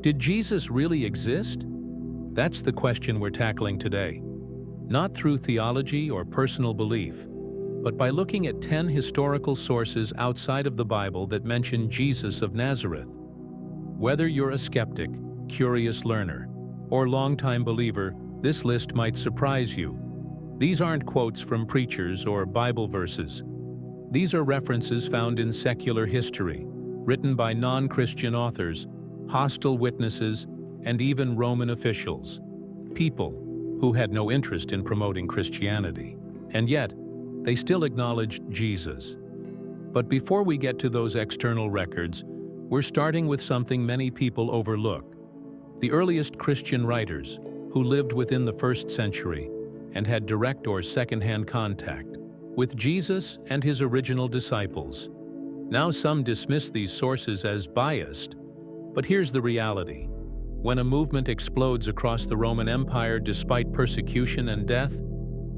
Did Jesus really exist? That's the question we're tackling today. Not through theology or personal belief, but by looking at 10 historical sources outside of the Bible that mention Jesus of Nazareth. Whether you're a skeptic, curious learner, or longtime believer, this list might surprise you. These aren't quotes from preachers or Bible verses. These are references found in secular history, written by non-Christian authors, hostile witnesses, and even Roman officials. People who had no interest in promoting Christianity. And yet, they still acknowledged Jesus. But before we get to those external records, we're starting with something many people overlook. The earliest Christian writers, who lived within the 1st century and had direct or second-hand contact with Jesus and his original disciples. Now some dismiss these sources as biased, but here's the reality. When a movement explodes across the Roman Empire despite persecution and death,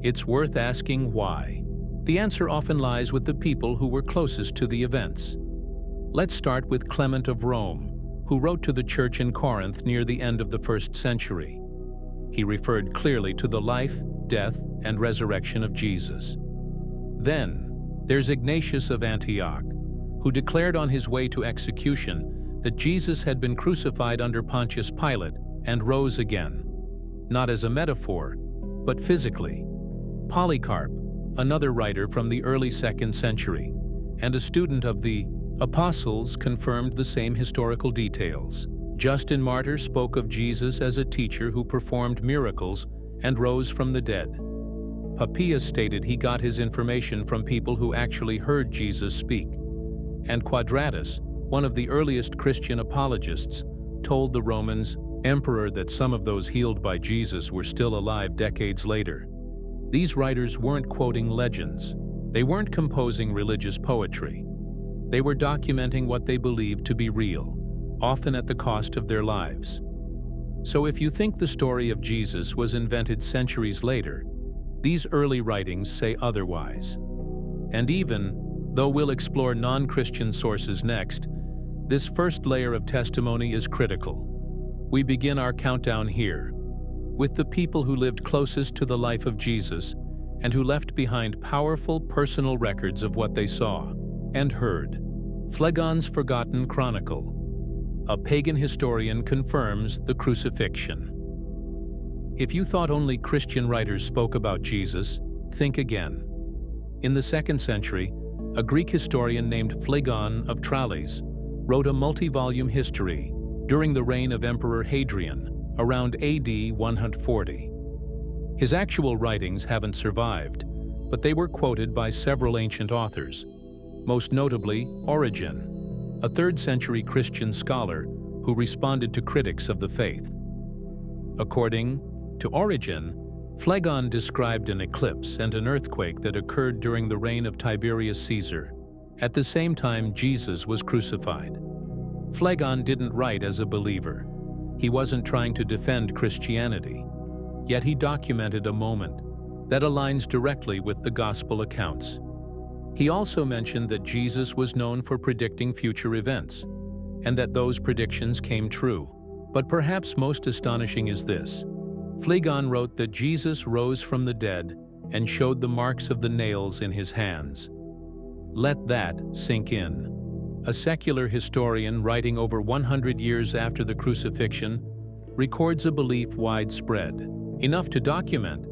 it's worth asking why. The answer often lies with the people who were closest to the events. Let's start with Clement of Rome, who wrote to the church in Corinth near the end of the 1st century. He referred clearly to the life, death, and resurrection of Jesus. Then, there's Ignatius of Antioch, who declared on his way to execution that Jesus had been crucified under Pontius Pilate and rose again, not as a metaphor, but physically. Polycarp, another writer from the early 2nd century, and a student of the apostles, confirmed the same historical details. Justin Martyr spoke of Jesus as a teacher who performed miracles and rose from the dead. Papias stated he got his information from people who actually heard Jesus speak. And Quadratus, one of the earliest Christian apologists, told the Romans emperor that some of those healed by Jesus were still alive decades later. These writers weren't quoting legends. They weren't composing religious poetry. They were documenting what they believed to be real, often at the cost of their lives. So if you think the story of Jesus was invented centuries later, these early writings say otherwise. And even though we'll explore non-Christian sources next, this first layer of testimony is critical. We begin our countdown here, with the people who lived closest to the life of Jesus and who left behind powerful personal records of what they saw and heard. Phlegon's forgotten chronicle. A pagan historian confirms the crucifixion. If you thought only Christian writers spoke about Jesus, think again. In the 2nd century, a Greek historian named Phlegon of Tralles wrote a multi-volume history during the reign of Emperor Hadrian, around AD 140. His actual writings haven't survived, but they were quoted by several ancient authors, most notably Origen, a 3rd century Christian scholar who responded to critics of the faith. According to Origen, Phlegon described an eclipse and an earthquake that occurred during the reign of Tiberius Caesar, at the same time Jesus was crucified. Phlegon didn't write as a believer. He wasn't trying to defend Christianity, yet he documented a moment that aligns directly with the gospel accounts. He also mentioned that Jesus was known for predicting future events, and that those predictions came true. But perhaps most astonishing is this. Phlegon wrote that Jesus rose from the dead and showed the marks of the nails in his hands. Let that sink in. A secular historian writing over 100 years after the crucifixion records a belief widespread, enough to document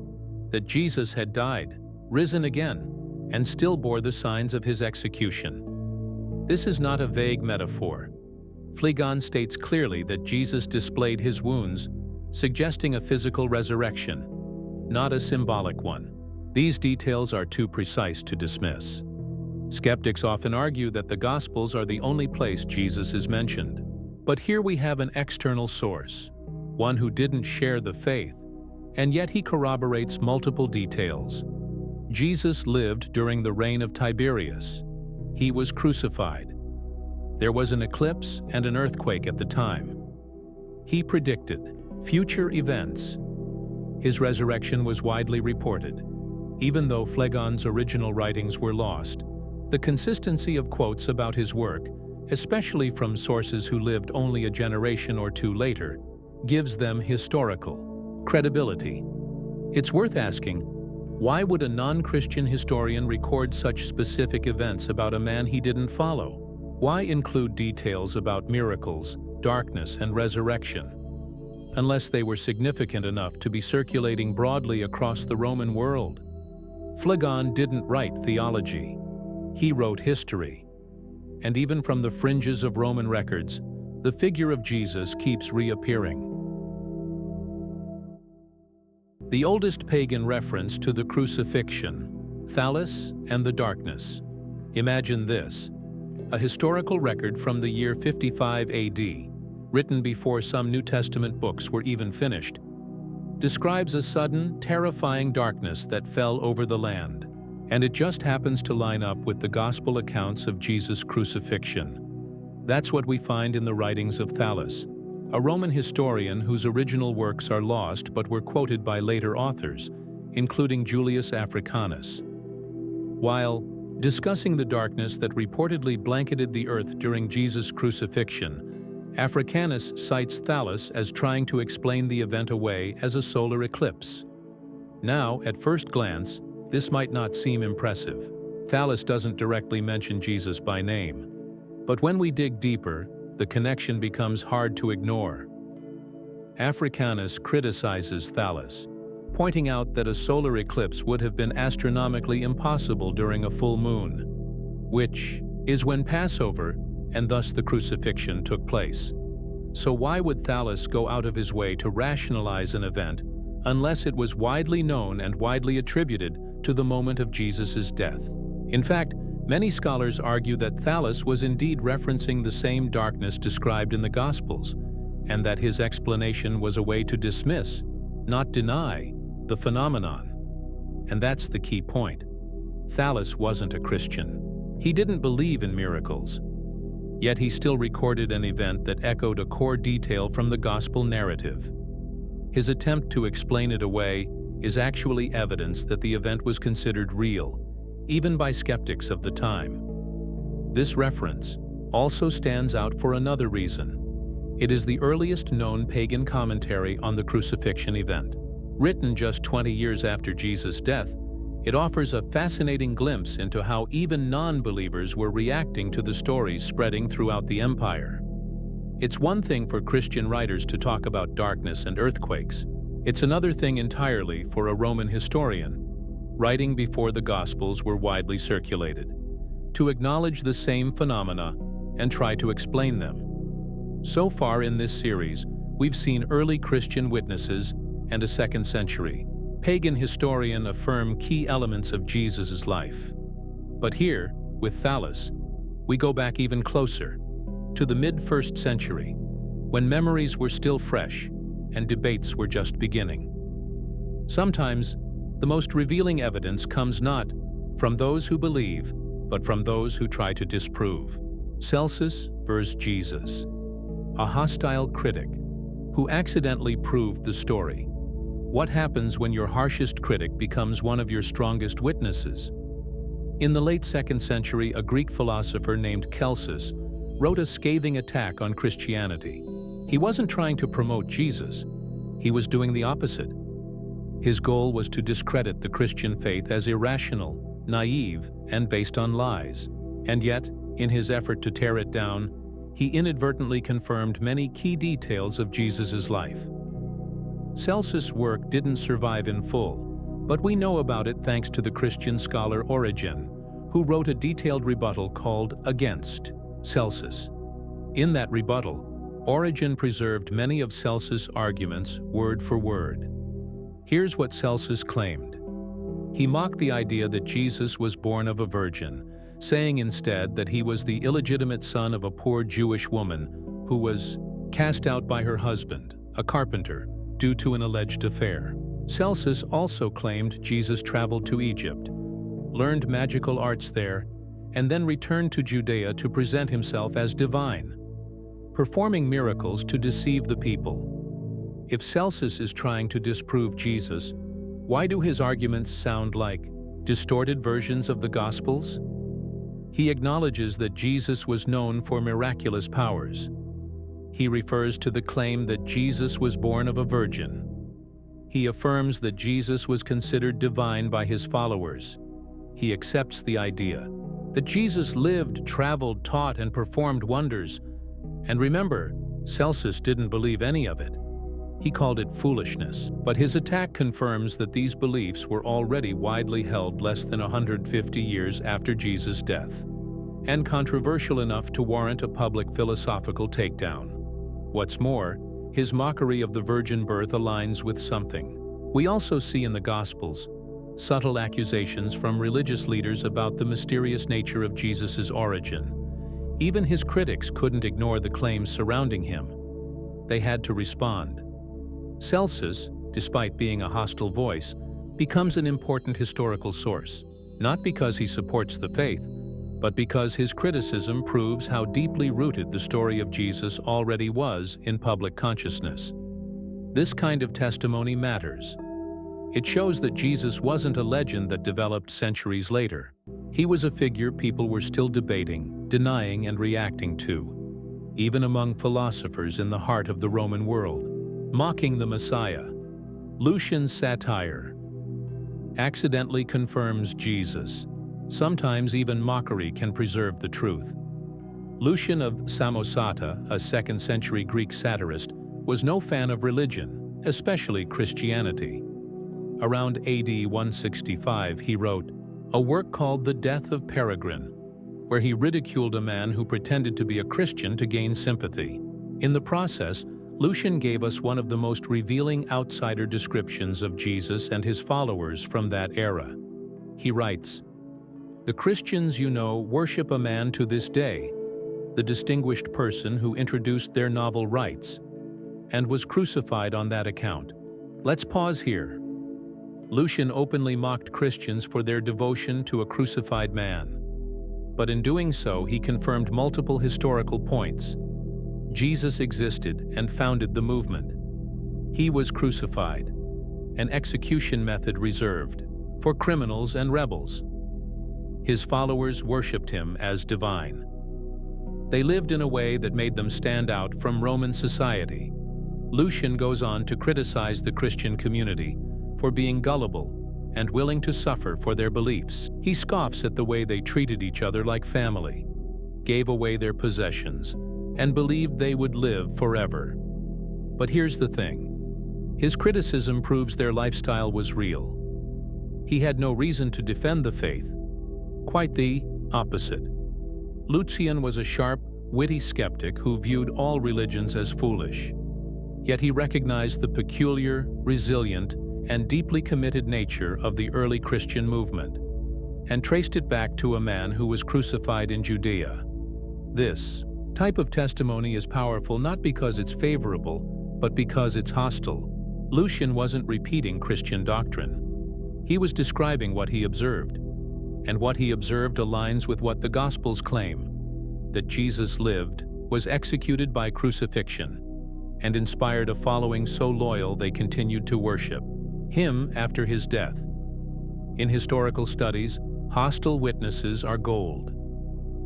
that Jesus had died, risen again, and still bore the signs of his execution. This is not a vague metaphor. Phlegon states clearly that Jesus displayed his wounds, suggesting a physical resurrection, not a symbolic one. These details are too precise to dismiss. Skeptics often argue that the Gospels are the only place Jesus is mentioned. But here we have an external source, one who didn't share the faith, and yet he corroborates multiple details. Jesus lived during the reign of Tiberius. He was crucified. There was an eclipse and an earthquake at the time. He predicted future events. His resurrection was widely reported. Even though Phlegon's original writings were lost, the consistency of quotes about his work especially from sources who lived only a generation or two later, gives them historical credibility. It's worth asking, why would a non-Christian historian record such specific events about a man he didn't follow? Why include details about miracles, darkness, and resurrection, unless they were significant enough to be circulating broadly across the Roman world? Phlegon didn't write theology. He wrote history. And even from the fringes of Roman records, the figure of Jesus keeps reappearing. The oldest pagan reference to the crucifixion, Thallus and the darkness. Imagine this: a historical record from the year 55 AD, written before some New Testament books were even finished, describes a sudden, terrifying darkness that fell over the land, and it just happens to line up with the Gospel accounts of Jesus' crucifixion. That's what we find in the writings of Thallus, a Roman historian whose original works are lost but were quoted by later authors, including Julius Africanus. While discussing the darkness that reportedly blanketed the earth during Jesus' crucifixion, Africanus cites Thallus as trying to explain the event away as a solar eclipse. Now, at first glance, this might not seem impressive. Thallus doesn't directly mention Jesus by name. But when we dig deeper, the connection becomes hard to ignore. Africanus criticizes Thallus, pointing out that a solar eclipse would have been astronomically impossible during a full moon, which is when Passover and thus the crucifixion took place. So why would Thallus go out of his way to rationalize an event unless it was widely known and widely attributed to the moment of Jesus' death? In fact, many scholars argue that Thallus was indeed referencing the same darkness described in the Gospels, and that his explanation was a way to dismiss, not deny, the phenomenon. And that's the key point. Thallus wasn't a Christian. He didn't believe in miracles. Yet he still recorded an event that echoed a core detail from the Gospel narrative. His attempt to explain it away is actually evidence that the event was considered real, even by skeptics of the time. This reference also stands out for another reason. It is the earliest known pagan commentary on the crucifixion event. Written just 20 years after Jesus' death, it offers a fascinating glimpse into how even non-believers were reacting to the stories spreading throughout the empire. It's one thing for Christian writers to talk about darkness and earthquakes. It's another thing entirely for a Roman historian, writing before the Gospels were widely circulated, to acknowledge the same phenomena and try to explain them. So far in this series, we've seen early Christian witnesses and a 2nd century pagan historian affirm key elements of Jesus' life. But here, with Thallus, we go back even closer, to the mid-1st century, when memories were still fresh and debates were just beginning. Sometimes, the most revealing evidence comes not from those who believe, but from those who try to disprove. Celsus vs. Jesus, a hostile critic who accidentally proved the story. What happens when your harshest critic becomes one of your strongest witnesses? In the late 2nd century, a Greek philosopher named Celsus wrote a scathing attack on Christianity. He wasn't trying to promote Jesus. He was doing the opposite. His goal was to discredit the Christian faith as irrational, naive, and based on lies. And yet, in his effort to tear it down, he inadvertently confirmed many key details of Jesus' life. Celsus' work didn't survive in full, but we know about it thanks to the Christian scholar Origen, who wrote a detailed rebuttal called Against Celsus. In that rebuttal, Origen preserved many of Celsus' arguments word for word. Here's what Celsus claimed. He mocked the idea that Jesus was born of a virgin, saying instead that he was the illegitimate son of a poor Jewish woman who was cast out by her husband, a carpenter, due to an alleged affair. Celsus also claimed Jesus traveled to Egypt, learned magical arts there, and then returned to Judea to present himself as divine, performing miracles to deceive the people. If Celsus is trying to disprove Jesus, why do his arguments sound like distorted versions of the Gospels? He acknowledges that Jesus was known for miraculous powers. He refers to the claim that Jesus was born of a virgin. He affirms that Jesus was considered divine by his followers. He accepts the idea that Jesus lived, traveled, taught, and performed wonders. And remember, Celsus didn't believe any of it. He called it foolishness. But his attack confirms that these beliefs were already widely held less than 150 years after Jesus' death, and controversial enough to warrant a public philosophical takedown. What's more, his mockery of the virgin birth aligns with something we also see in the Gospels: subtle accusations from religious leaders about the mysterious nature of Jesus' origin. Even his critics couldn't ignore the claims surrounding him. They had to respond. Celsus, despite being a hostile voice, becomes an important historical source, not because he supports the faith, but because his criticism proves how deeply rooted the story of Jesus already was in public consciousness. This kind of testimony matters. It shows that Jesus wasn't a legend that developed centuries later. He was a figure people were still debating, denying, and reacting to, even among philosophers in the heart of the Roman world. Mocking the Messiah. Lucian's satire accidentally confirms Jesus. Sometimes even mockery can preserve the truth. Lucian of Samosata, a 2nd century Greek satirist, was no fan of religion, especially Christianity. Around AD 165, he wrote a work called The Death of Peregrine, where he ridiculed a man who pretended to be a Christian to gain sympathy. In the process, Lucian gave us one of the most revealing outsider descriptions of Jesus and his followers from that era. He writes, "The Christians, you know, worship a man to this day, the distinguished person who introduced their novel rites, and was crucified on that account." Let's pause here. Lucian openly mocked Christians for their devotion to a crucified man. But in doing so, he confirmed multiple historical points. Jesus existed and founded the movement. He was crucified, an execution method reserved for criminals and rebels. His followers worshipped him as divine. They lived in a way that made them stand out from Roman society. Lucian goes on to criticize the Christian community for being gullible and willing to suffer for their beliefs. He scoffs at the way they treated each other like family, gave away their possessions, and believed they would live forever. But here's the thing. His criticism proves their lifestyle was real. He had no reason to defend the faith. Quite the opposite. Lucian was a sharp, witty skeptic who viewed all religions as foolish. Yet he recognized the peculiar, resilient, and deeply committed nature of the early Christian movement, and traced it back to a man who was crucified in Judea. This type of testimony is powerful not because it's favorable, but because it's hostile. Lucian wasn't repeating Christian doctrine. He was describing what he observed. And what he observed aligns with what the Gospels claim: that Jesus lived, was executed by crucifixion, and inspired a following so loyal they continued to worship him after his death. In historical studies, hostile witnesses are gold.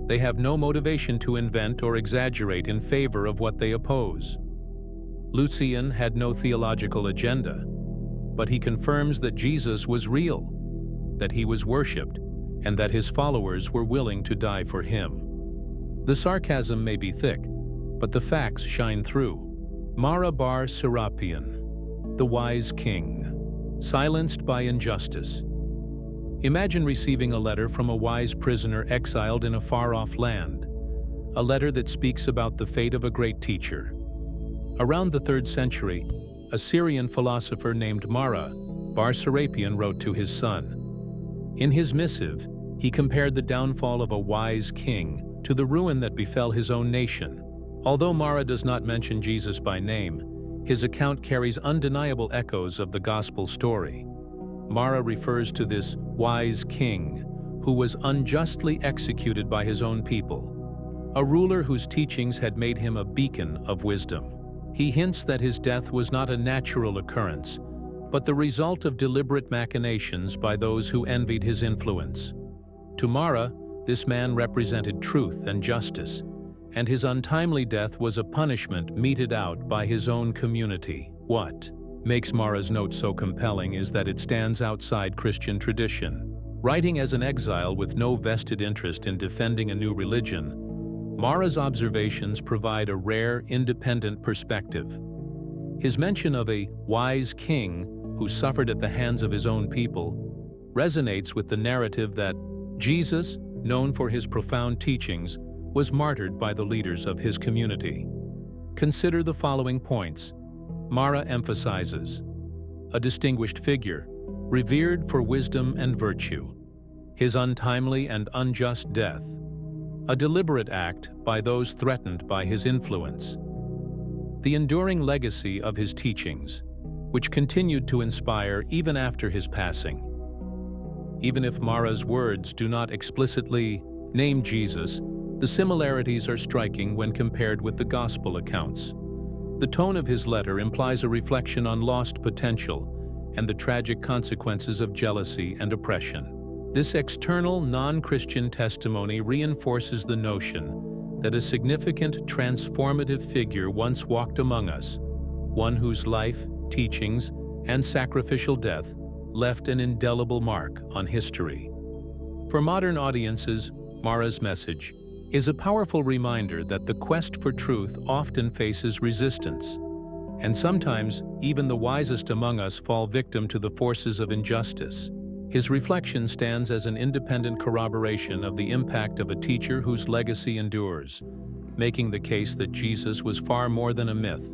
They have no motivation to invent or exaggerate in favor of what they oppose. Lucian had no theological agenda, but he confirms that Jesus was real, that he was worshipped, and that his followers were willing to die for him. The sarcasm may be thick, but the facts shine through. Bar Sarapion, the wise king, silenced by injustice. Imagine receiving a letter from a wise prisoner exiled in a far-off land, a letter that speaks about the fate of a great teacher. Around the 3rd century, a Syrian philosopher named Bar Sarapion wrote to his son. In his missive, he compared the downfall of a wise king to the ruin that befell his own nation. Although Mara does not mention Jesus by name, his account carries undeniable echoes of the gospel story. Mara refers to this wise king who was unjustly executed by his own people, a ruler whose teachings had made him a beacon of wisdom. He hints that his death was not a natural occurrence, but the result of deliberate machinations by those who envied his influence. To Mara, This man represented truth and justice, and his untimely death was a punishment meted out by his own community. What makes Mara's note so compelling is that it stands outside Christian tradition. Writing as an exile with no vested interest in defending a new religion, Mara's observations provide a rare, independent perspective. His mention of a wise king who suffered at the hands of his own people resonates with the narrative that Jesus, known for his profound teachings, was martyred by the leaders of his community. Consider the following points. Mara emphasizes a distinguished figure, revered for wisdom and virtue. His untimely and unjust death, a deliberate act by those threatened by his influence. The enduring legacy of his teachings, which continued to inspire even after his passing. Even if Mara's words do not explicitly name Jesus, the similarities are striking when compared with the Gospel accounts. The tone of his letter implies a reflection on lost potential and the tragic consequences of jealousy and oppression. This external, non-Christian testimony reinforces the notion that a significant, transformative figure once walked among us, one whose life, teachings, and sacrificial death left an indelible mark on history. For modern audiences, Mara's message is a powerful reminder that the quest for truth often faces resistance, and sometimes even the wisest among us fall victim to the forces of injustice. His reflection stands as an independent corroboration of the impact of a teacher whose legacy endures, making the case that Jesus was far more than a myth,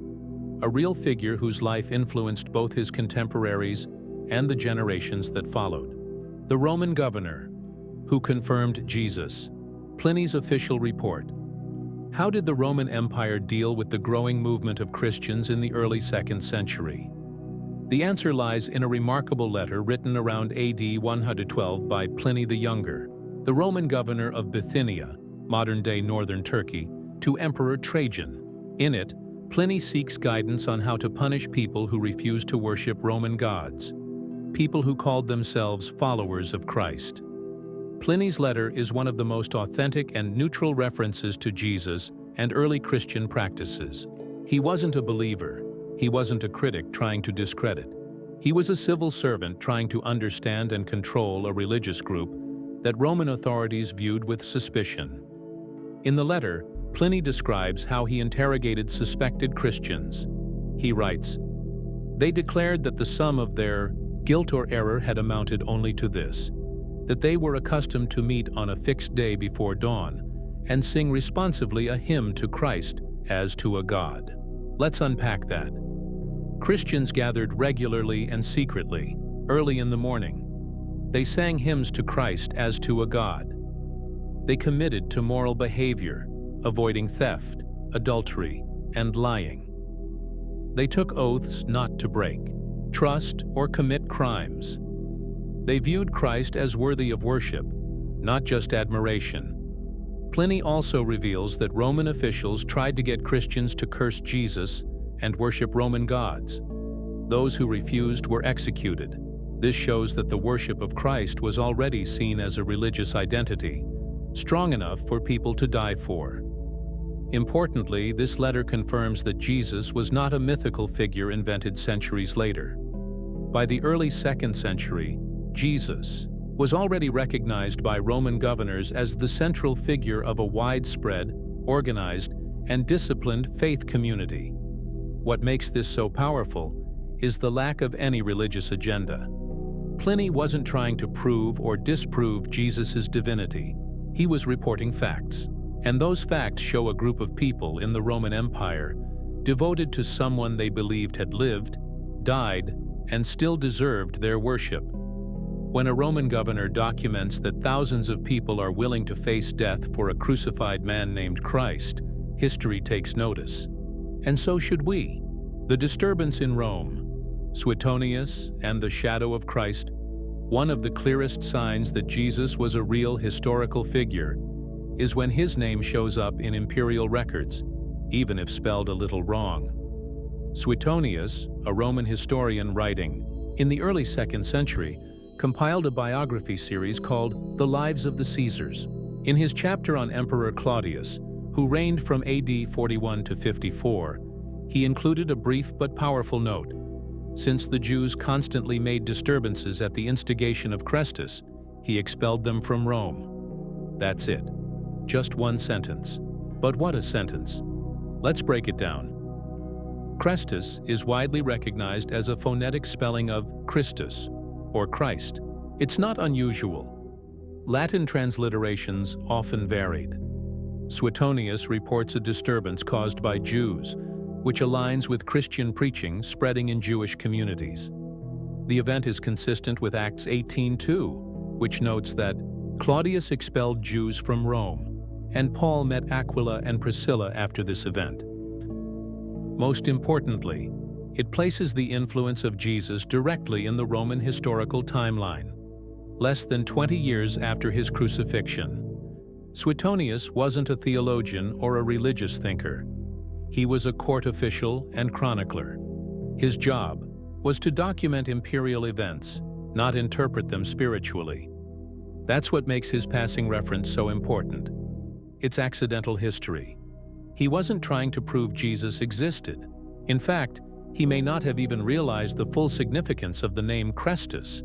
a real figure whose life influenced both his contemporaries and the generations that followed. The Roman governor, who confirmed Jesus. Pliny's official report. How did the Roman Empire deal with the growing movement of Christians in the early 2nd century? The answer lies in a remarkable letter written around AD 112 by Pliny the Younger, the Roman governor of Bithynia, modern-day northern Turkey, to Emperor Trajan. In it, Pliny seeks guidance on how to punish people who refuse to worship Roman gods, people who called themselves followers of Christ. Pliny's letter is one of the most authentic and neutral references to Jesus and early Christian practices. He wasn't a believer. He wasn't a critic trying to discredit. He was a civil servant trying to understand and control a religious group that Roman authorities viewed with suspicion. In the letter, Pliny describes how he interrogated suspected Christians. He writes, "They declared that the sum of their guilt or error had amounted only to this, that they were accustomed to meet on a fixed day before dawn and sing responsively a hymn to Christ as to a god." Let's unpack that. Christians gathered regularly and secretly, early in the morning. They sang hymns to Christ as to a god. They committed to moral behavior, avoiding theft, adultery, and lying. They took oaths not to break, trust, or commit crimes. They viewed Christ as worthy of worship, not just admiration. Pliny also reveals that Roman officials tried to get Christians to curse Jesus and worship Roman gods. Those who refused were executed. This shows that the worship of Christ was already seen as a religious identity, strong enough for people to die for. Importantly, this letter confirms that Jesus was not a mythical figure invented centuries later. By the early 2nd century, Jesus was already recognized by Roman governors as the central figure of a widespread, organized, and disciplined faith community. What makes this so powerful is the lack of any religious agenda. Pliny wasn't trying to prove or disprove Jesus' divinity. He was reporting facts. And those facts show a group of people in the Roman Empire devoted to someone they believed had lived, died, and still deserved their worship. When a Roman governor documents that thousands of people are willing to face death for a crucified man named Christ, history takes notice. And so should we. The disturbance in Rome, Suetonius, and the shadow of Christ, one of the clearest signs that Jesus was a real historical figure, is when his name shows up in imperial records, even if spelled a little wrong. Suetonius, a Roman historian writing in the early 2nd century, compiled a biography series called The Lives of the Caesars. In his chapter on Emperor Claudius, who reigned from AD 41 to 54, he included a brief but powerful note. Since the Jews constantly made disturbances at the instigation of Celsus, he expelled them from Rome. That's it. Just one sentence. But what a sentence. Let's break it down. Celsus is widely recognized as a phonetic spelling of Christus, or Christ. It's not unusual. Latin transliterations often varied. Suetonius reports a disturbance caused by Jews, which aligns with Christian preaching spreading in Jewish communities. The event is consistent with Acts 18:2, which notes that Claudius expelled Jews from Rome, and Paul met Aquila and Priscilla after this event. Most importantly, it places the influence of Jesus directly in the Roman historical timeline, less than 20 years after his crucifixion. Suetonius wasn't a theologian or a religious thinker. He was a court official and chronicler. His job was to document imperial events, not interpret them spiritually. That's what makes his passing reference so important. It's accidental history. He wasn't trying to prove Jesus existed. In fact, he may not have even realized the full significance of the name Christus,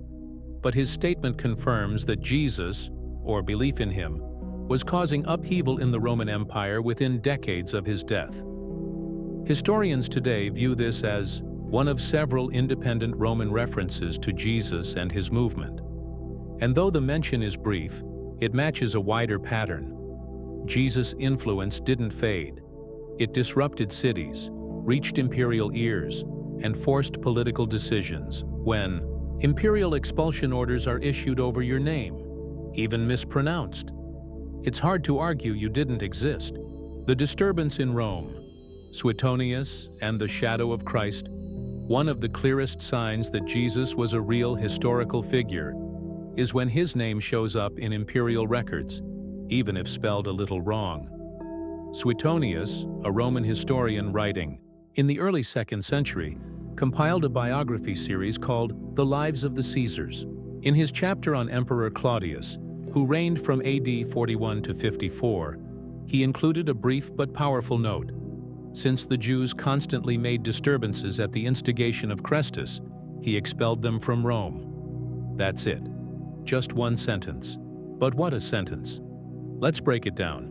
but his statement confirms that Jesus, or belief in him, was causing upheaval in the Roman Empire within decades of his death. Historians today view this as one of several independent Roman references to Jesus and his movement. And though the mention is brief, it matches a wider pattern. Jesus' influence didn't fade. It disrupted cities, reached imperial ears, and forced political decisions when imperial expulsion orders are issued over your name, even mispronounced. It's hard to argue you didn't exist. The disturbance in Rome, Suetonius, and the shadow of Christ, one of the clearest signs that Jesus was a real historical figure, is when his name shows up in imperial records, even if spelled a little wrong. Suetonius, a Roman historian writing in the early 2nd century, compiled a biography series called The Lives of the Caesars. In his chapter on Emperor Claudius, who reigned from AD 41 to 54, he included a brief but powerful note. Since the Jews constantly made disturbances at the instigation of Celsus, he expelled them from Rome. That's it. Just one sentence. But what a sentence. Let's break it down.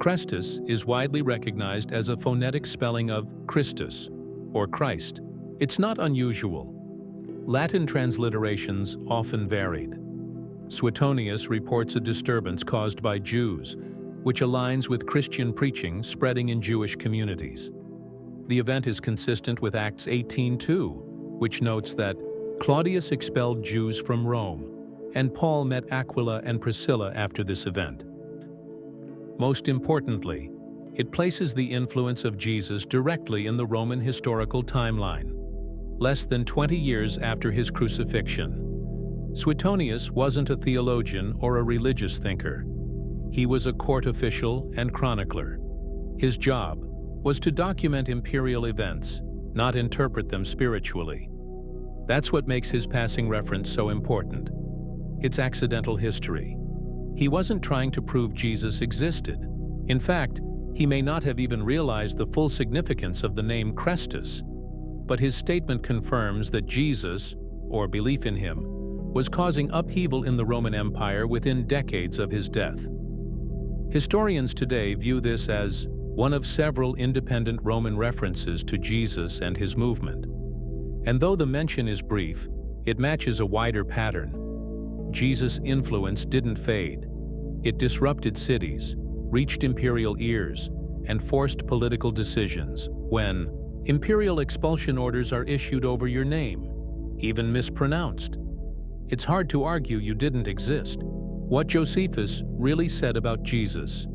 Celsus is widely recognized as a phonetic spelling of Christus, or Christ. It's not unusual. Latin transliterations often varied. Suetonius reports a disturbance caused by Jews, which aligns with Christian preaching spreading in Jewish communities. The event is consistent with Acts 18:2, which notes that Claudius expelled Jews from Rome, and Paul met Aquila and Priscilla after this event. Most importantly, it places the influence of Jesus directly in the Roman historical timeline, less than 20 years after his crucifixion. Suetonius wasn't a theologian or a religious thinker. He was a court official and chronicler. His job was to document imperial events, not interpret them spiritually. That's what makes his passing reference so important. It's accidental history. He wasn't trying to prove Jesus existed. In fact, he may not have even realized the full significance of the name Christus, but his statement confirms that Jesus, or belief in him, was causing upheaval in the Roman Empire within decades of his death. Historians today view this as one of several independent Roman references to Jesus and his movement. And though the mention is brief, it matches a wider pattern. Jesus' influence didn't fade. It disrupted cities, reached imperial ears, and forced political decisions when imperial expulsion orders are issued over your name, even mispronounced. It's hard to argue you didn't exist. What Josephus really said about Jesus.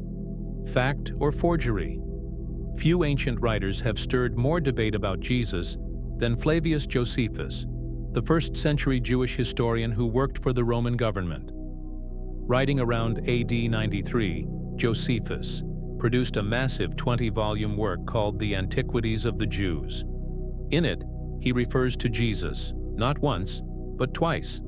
Fact or forgery? Few ancient writers have stirred more debate about Jesus than Flavius Josephus, the 1st-century Jewish historian who worked for the Roman government. Writing around AD 93, Josephus produced a massive 20-volume work called The Antiquities of the Jews. In it, he refers to Jesus, not once, but twice.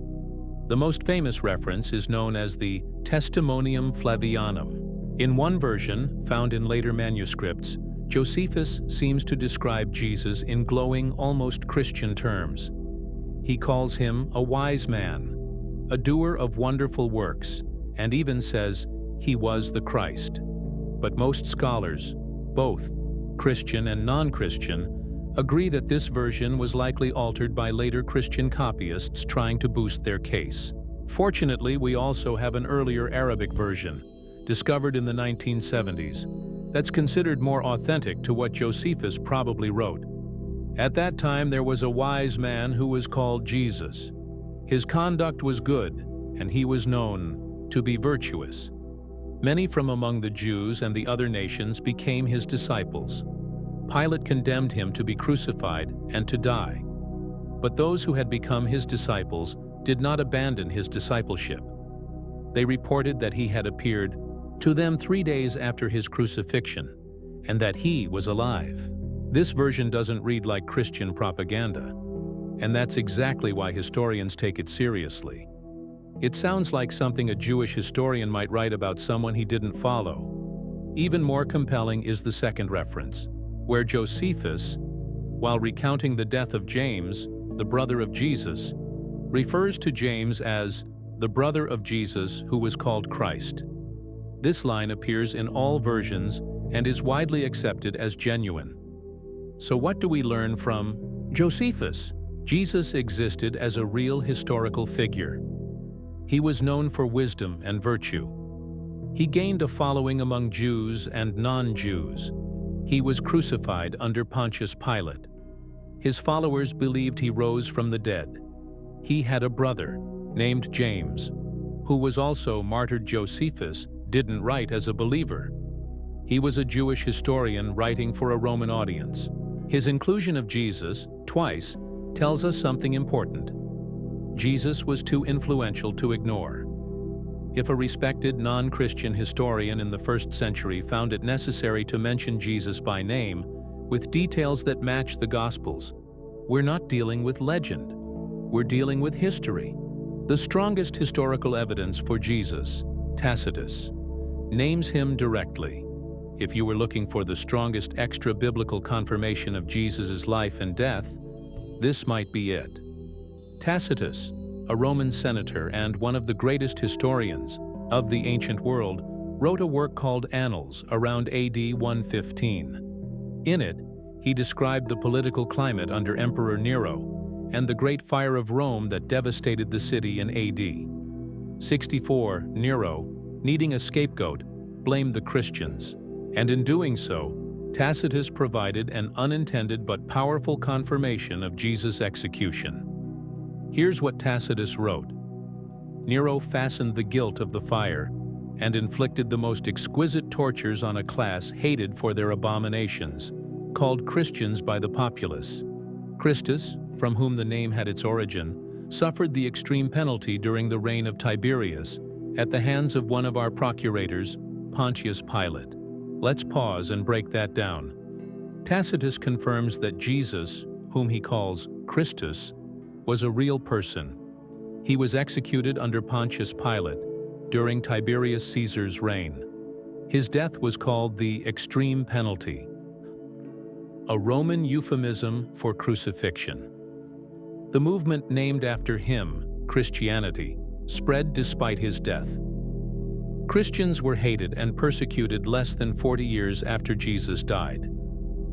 The most famous reference is known as the Testimonium Flavianum. In one version, found in later manuscripts, Josephus seems to describe Jesus in glowing, almost Christian terms. He calls him a wise man, a doer of wonderful works, and even says he was the Christ. But most scholars, both Christian and non-Christian, agree that this version was likely altered by later Christian copyists trying to boost their case. Fortunately, we also have an earlier Arabic version, discovered in the 1970s, that's considered more authentic to what Josephus probably wrote. At that time, there was a wise man who was called Jesus. His conduct was good, and he was known to be virtuous. Many from among the Jews and the other nations became his disciples. Pilate condemned him to be crucified and to die. But those who had become his disciples did not abandon his discipleship. They reported that he had appeared to them 3 days after his crucifixion, and that he was alive. This version doesn't read like Christian propaganda, and that's exactly why historians take it seriously. It sounds like something a Jewish historian might write about someone he didn't follow. Even more compelling is the second reference, where Josephus, while recounting the death of James, the brother of Jesus, refers to James as the brother of Jesus who was called Christ. This line appears in all versions and is widely accepted as genuine. So what do we learn from Josephus? Jesus existed as a real historical figure. He was known for wisdom and virtue. He gained a following among Jews and non-Jews. He was crucified under Pontius Pilate. His followers believed he rose from the dead. He had a brother named James, who was also martyred. Josephus didn't write as a believer. He was a Jewish historian writing for a Roman audience. His inclusion of Jesus, twice, tells us something important. Jesus was too influential to ignore. If a respected non-Christian historian in the 1st century found it necessary to mention Jesus by name, with details that match the Gospels, we're not dealing with legend. We're dealing with history. The strongest historical evidence for Jesus, Tacitus, names him directly. If you were looking for the strongest extra-biblical confirmation of Jesus' life and death, this might be it. Tacitus, a Roman senator and one of the greatest historians of the ancient world, wrote a work called Annals around AD 115. In it, he described the political climate under Emperor Nero and the Great Fire of Rome that devastated the city in AD 64. Nero, needing a scapegoat, blamed the Christians, and in doing so, Tacitus provided an unintended but powerful confirmation of Jesus' execution. Here's what Tacitus wrote. Nero fastened the guilt of the fire and inflicted the most exquisite tortures on a class hated for their abominations, called Christians by the populace. Christus, from whom the name had its origin, suffered the extreme penalty during the reign of Tiberius at the hands of one of our procurators, Pontius Pilate. Let's pause and break that down. Tacitus confirms that Jesus, whom he calls Christus, was a real person. He was executed under Pontius Pilate during Tiberius Caesar's reign. His death was called the extreme penalty, a Roman euphemism for crucifixion. The movement named after him, Christianity, spread despite his death. Christians were hated and persecuted less than 40 years after Jesus died.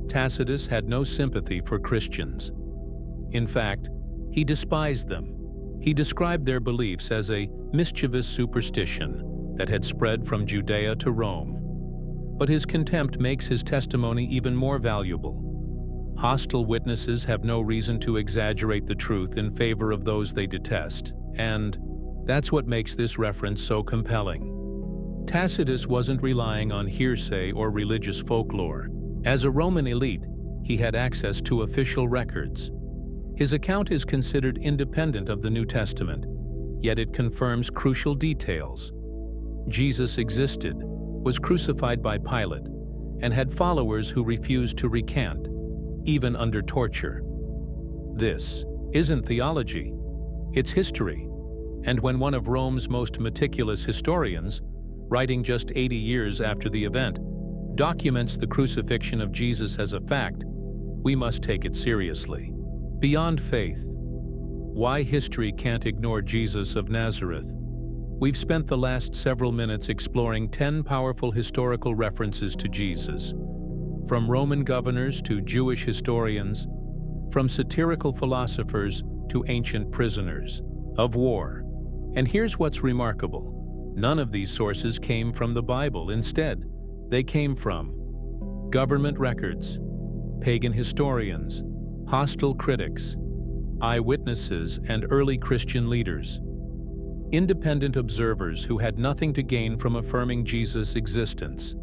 Tacitus had no sympathy for Christians. In fact, he despised them. He described their beliefs as a mischievous superstition that had spread from Judea to Rome. But his contempt makes his testimony even more valuable. Hostile witnesses have no reason to exaggerate the truth in favor of those they detest, and that's what makes this reference so compelling. Tacitus wasn't relying on hearsay or religious folklore. As a Roman elite, he had access to official records. His account is considered independent of the New Testament, yet it confirms crucial details. Jesus existed, was crucified by Pilate, and had followers who refused to recant, even under torture. This isn't theology, it's history. And when one of Rome's most meticulous historians, writing just 80 years after the event, documents the crucifixion of Jesus as a fact, we must take it seriously. Beyond faith, why history can't ignore Jesus of Nazareth. We've spent the last several minutes exploring 10 powerful historical references to Jesus, from Roman governors to Jewish historians, from satirical philosophers to ancient prisoners of war. And here's what's remarkable. None of these sources came from the Bible. Instead, they came from government records, pagan historians, hostile critics, eyewitnesses, and early Christian leaders. Independent observers who had nothing to gain from affirming Jesus' existence.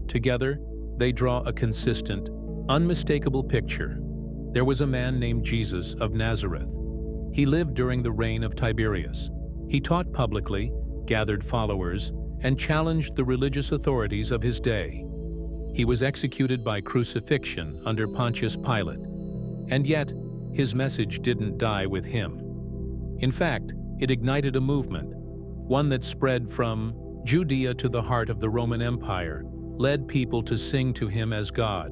Together, they draw a consistent, unmistakable picture. There was a man named Jesus of Nazareth. He lived during the reign of Tiberius. He taught publicly, gathered followers, and challenged the religious authorities of his day. He was executed by crucifixion under Pontius Pilate. And yet, his message didn't die with him. In fact, it ignited a movement, one that spread from Judea to the heart of the Roman Empire, led people to sing to him as God,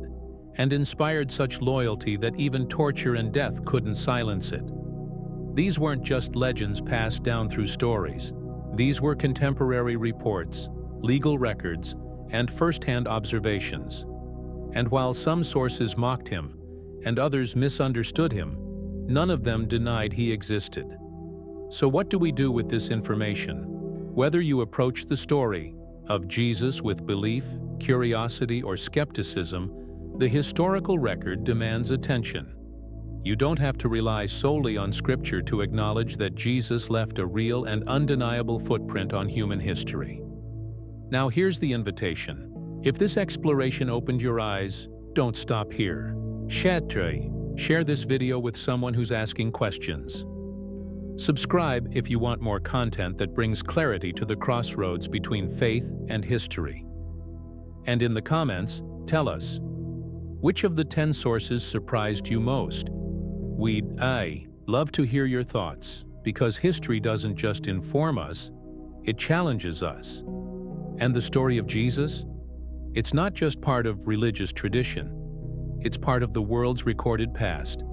and inspired such loyalty that even torture and death couldn't silence it. These weren't just legends passed down through stories. These were contemporary reports, legal records, and first-hand observations. And while some sources mocked him, and others misunderstood him, none of them denied he existed. So what do we do with this information? Whether you approach the story of Jesus with belief, curiosity, or skepticism, the historical record demands attention. You don't have to rely solely on Scripture to acknowledge that Jesus left a real and undeniable footprint on human history. Now here's the invitation. If this exploration opened your eyes, don't stop here. Share this video with someone who's asking questions. Subscribe if you want more content that brings clarity to the crossroads between faith and history. And in the comments, tell us, which of the 10 sources surprised you most? We'd love to hear your thoughts, because history doesn't just inform us, it challenges us. And the story of Jesus? It's not just part of religious tradition. It's part of the world's recorded past,